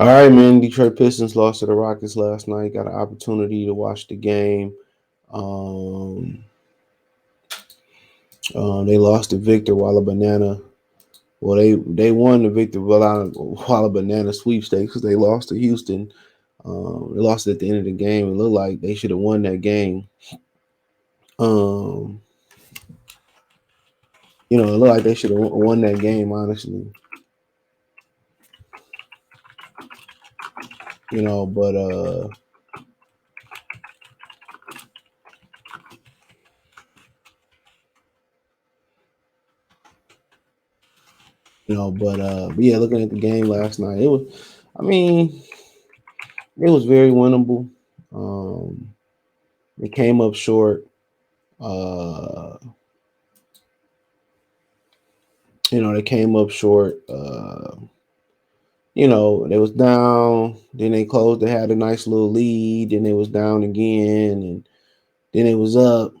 All right, man. Detroit Pistons lost to the Rockets last night. Got an opportunity to watch the game. Um, they lost to Victor Wembanyama. Well, they won the Victor Wembanyama sweepstakes because they lost to Houston. They lost at the end of the game. It looked like they should have won that game. Um, it looked like they should have won that game. Honestly, but but yeah, looking at the game last night, it was. I mean, it was very winnable. Um, they came up short. Uh, they came up short. They was down. Then they closed. They had a nice little lead. Then they was down again, and then it was up.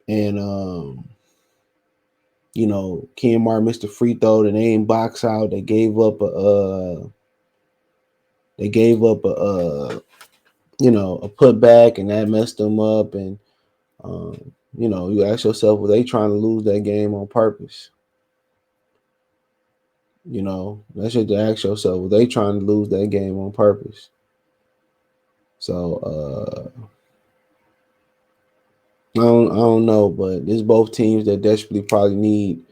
And Ken Martin missed a free throw. Then they ain't box out. They gave up a putback, and that messed them up. And you ask yourself, were they trying to lose that game on purpose? That's what you ask yourself. Were they trying to lose that game on purpose? So I don't know, but there's both teams that desperately probably need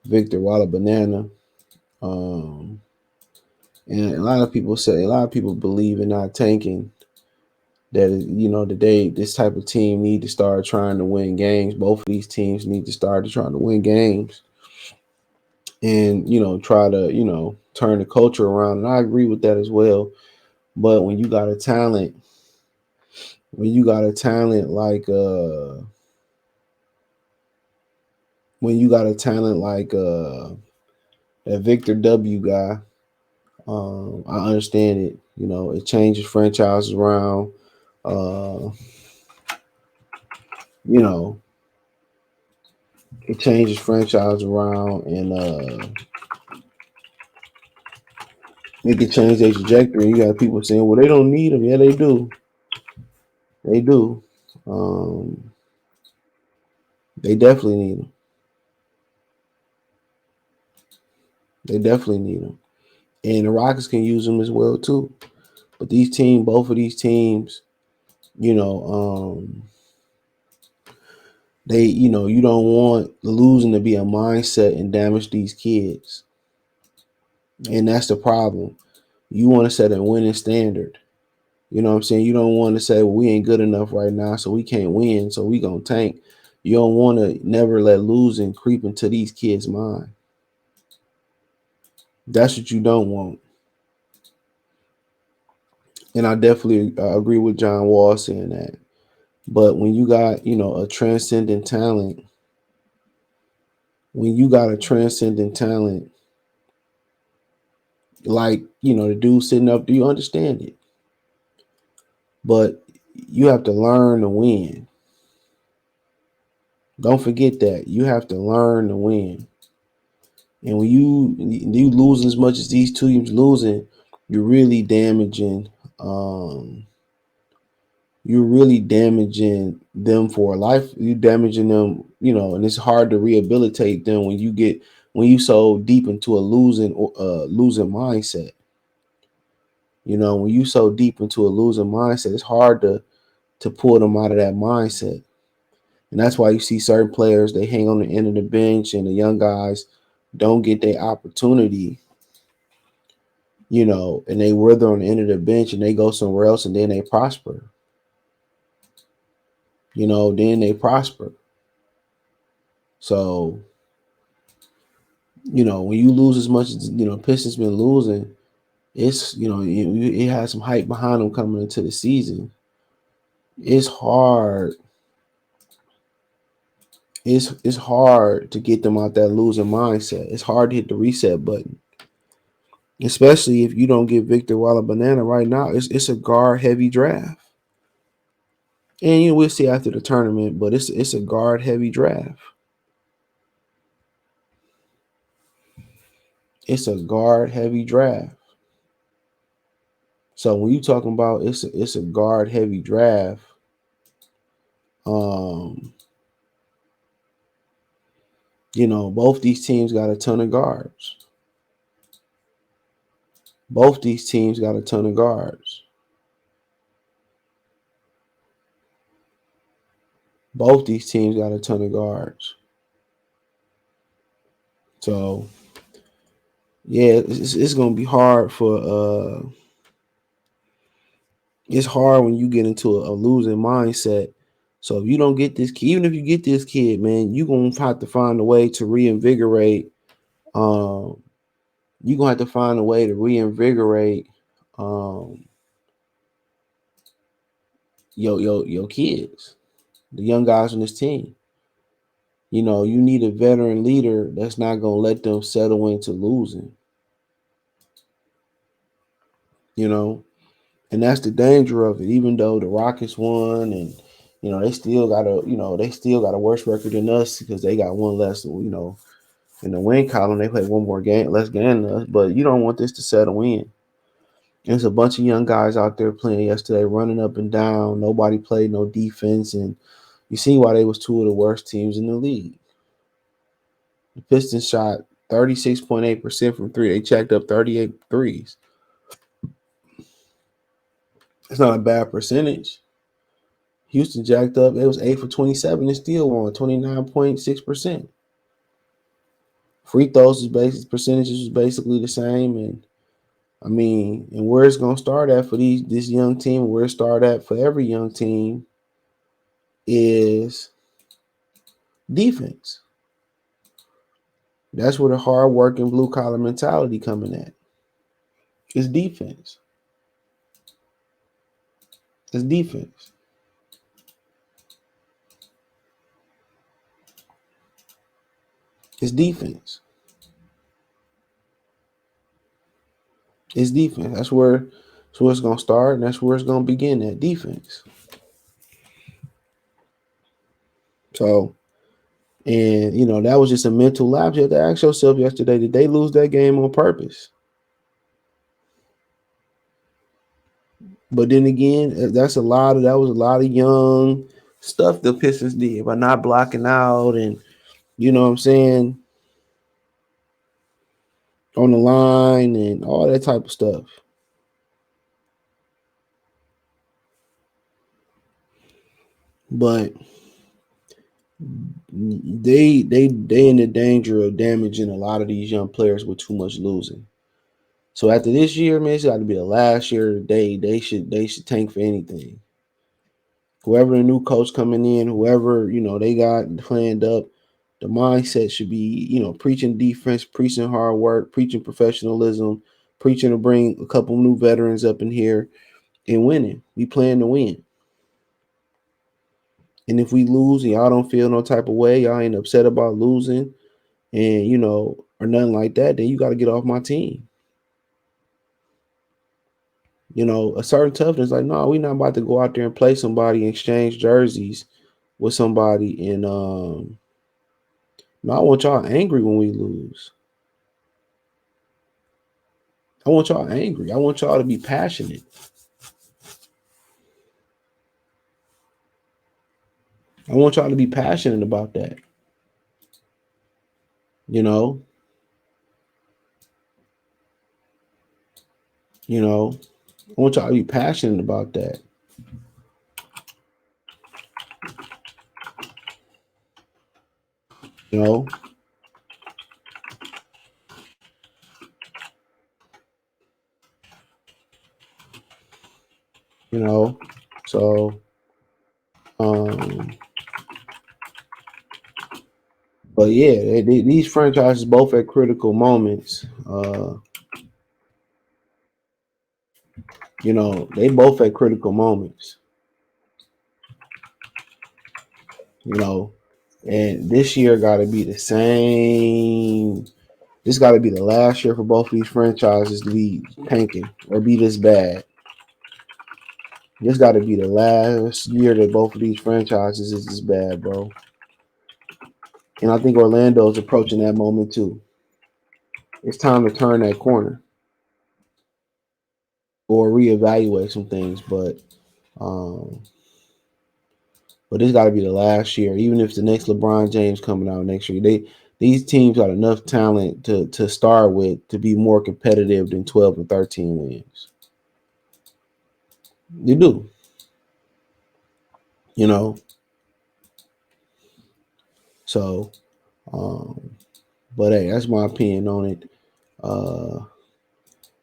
Victor Wembanyama. Um, and a lot of people believe in not tanking. That today this type of team need to start trying to win games. Both of these teams need to start trying to win games, and try to turn the culture around. And I agree with that as well. But when you got a talent like when you got a talent like that Victor W guy, I understand it. It changes franchises around. Uh, you know, it changes franchise around, and it can change their trajectory. You got people saying, "Well, they don't need him." Yeah, they do. They do. Um, they definitely need him. They definitely need him, and the Rockets can use him as well too. But both of these teams, you know, you don't want losing to be a mindset and damage these kids, and that's the problem. You want to set a winning standard. You know what I'm saying? You don't want to say, well, we ain't good enough right now, so we can't win, so we gonna tank. You don't want to never let losing creep into these kids' mind. That's what you don't want. And I definitely agree with John Wall saying that. But when you got, a transcendent talent, when you got a transcendent talent, like, the dude sitting up, do you understand it? But you have to learn to win. Don't forget that. You have to learn to win. And when you lose as much as these two teams losing, you're really damaging you're really damaging them for life. You're damaging them, and it's hard to rehabilitate them when you so deep into a losing mindset. When you so deep into a losing mindset, it's hard to pull them out of that mindset. And that's why you see certain players, they hang on the end of the bench, and the young guys don't get their opportunity, and they wither on the end of the bench and they go somewhere else, and then they prosper. Then they prosper. So, when you lose as much as, Pistons been losing, it's, it has some hype behind them coming into the season. It's hard. It's hard to get them out that losing mindset. It's hard to hit the reset button, especially if you don't get Victor Wembanyama right now. It's a guard heavy draft, and we'll see after the tournament. But it's a guard heavy draft. It's a guard heavy draft. So when you talking about it's a guard heavy draft, um, both these teams got a ton of guards. Both these teams got a ton of guards. Both these teams got a ton of guards. So yeah, it's gonna be hard for it's hard when you get into a losing mindset. So if you don't get this kid, even if you get this kid, man, you're gonna have to find a way to reinvigorate. Um, you're gonna have to find a way to reinvigorate um your kids, the young guys on this team. You need a veteran leader that's not gonna let them settle into losing. You know, and that's the danger of it. Even though the Rockets won, and they still got a worse record than us because they got one less. In the win column, they played one more game, less game than us. But you don't want this to settle in. There's a bunch of young guys out there playing yesterday, running up and down. Nobody played no defense, and you see why they was two of the worst teams in the league. The Pistons shot 36.8% from three. They checked up 38 threes. It's not a bad percentage. Houston jacked up. It was 8 for 27 and still won 29.6%. Free throws percentages was basically the same. And I mean, and where it's gonna start at for this young team, where it start at for every young team is defense. That's where the hard working blue collar mentality coming at. It's defense. It's defense. It's defense. It's defense. That's where it's gonna start, and that's where it's gonna begin at defense. So, and that was just a mental lapse. You have to ask yourself yesterday: did they lose that game on purpose? But then again, that was a lot of young stuff the Pistons did by not blocking out, and you know what I'm saying, on the line and all that type of stuff. But they in the danger of damaging a lot of these young players with too much losing. So after this year, man, it's got to be the last year. They should tank for anything. Whoever the new coach coming in, whoever they got planned up, the mindset should be preaching defense, preaching hard work, preaching professionalism, preaching to bring a couple new veterans up in here and winning. We plan to win. And if we lose and y'all don't feel no type of way, y'all ain't upset about losing, and or nothing like that, then you got to get off my team. A certain toughness, like, no, we not about to go out there and play somebody and exchange jerseys with somebody. And no, I want y'all angry when we lose. I want y'all angry. I want y'all to be passionate. I want y'all to be passionate about that. You know, I want y'all to be passionate about that. You know, you know. So, um, but yeah, these franchises both at critical moments. They both at critical moments. You know, and this year got to be the same. This got to be the last year for both of these franchises to be tanking or be this bad. This got to be the last year that both of these franchises is this bad, bro. And I think Orlando is approaching that moment too. It's time to turn that corner. or reevaluate some things. Um, but this got to be the last year. Even if the next LeBron James coming out next year, these teams got enough talent to start with to be more competitive than 12 and 13 wins. They do, you know. So, um, but hey, that's my opinion on it. Uh,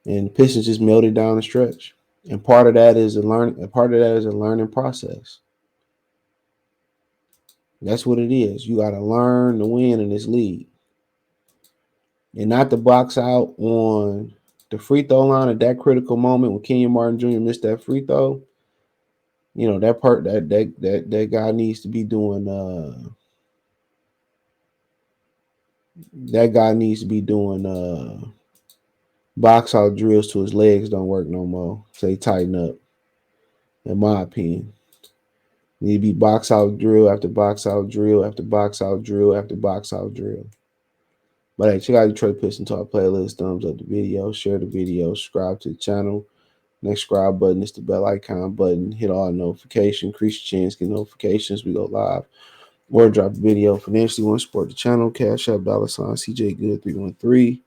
and the Pistons just melted down the stretch, and part of that is a learn. Part of that is a learning process. That's what it is. You got to learn to win in this league, and not to box out on the free throw line at that critical moment when Kenyon Martin Jr. missed that free throw. You know that part that guy needs to be doing. That guy needs to be doing box out drills till his legs don't work no more. So they tighten up. In my opinion, need to be box out drill after box out drill after box out drill after box out drill. But hey, check out Detroit Pistons Talk playlist. Thumbs up the video, share the video, subscribe to the channel. Next subscribe button is the bell icon button. Hit all notifications, increase your chance, get notifications. We go live or drop a video. Financially want to support the channel. Cash App $ CJ Good 313.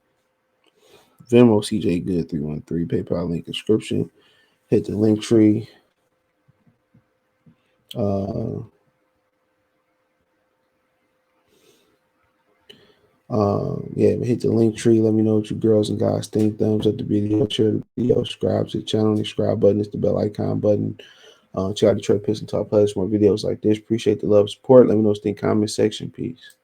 Venmo CJ Good 313. PayPal link description. Hit the link tree. Uh, yeah, hit the link tree. Let me know what you girls and guys think. Thumbs up the video, share the video, subscribe to the channel. The subscribe button is the bell icon button. Check out Detroit Pistons Talk playlist for more videos like this. Appreciate the love and support. Let me know what you think. Comment section. Peace.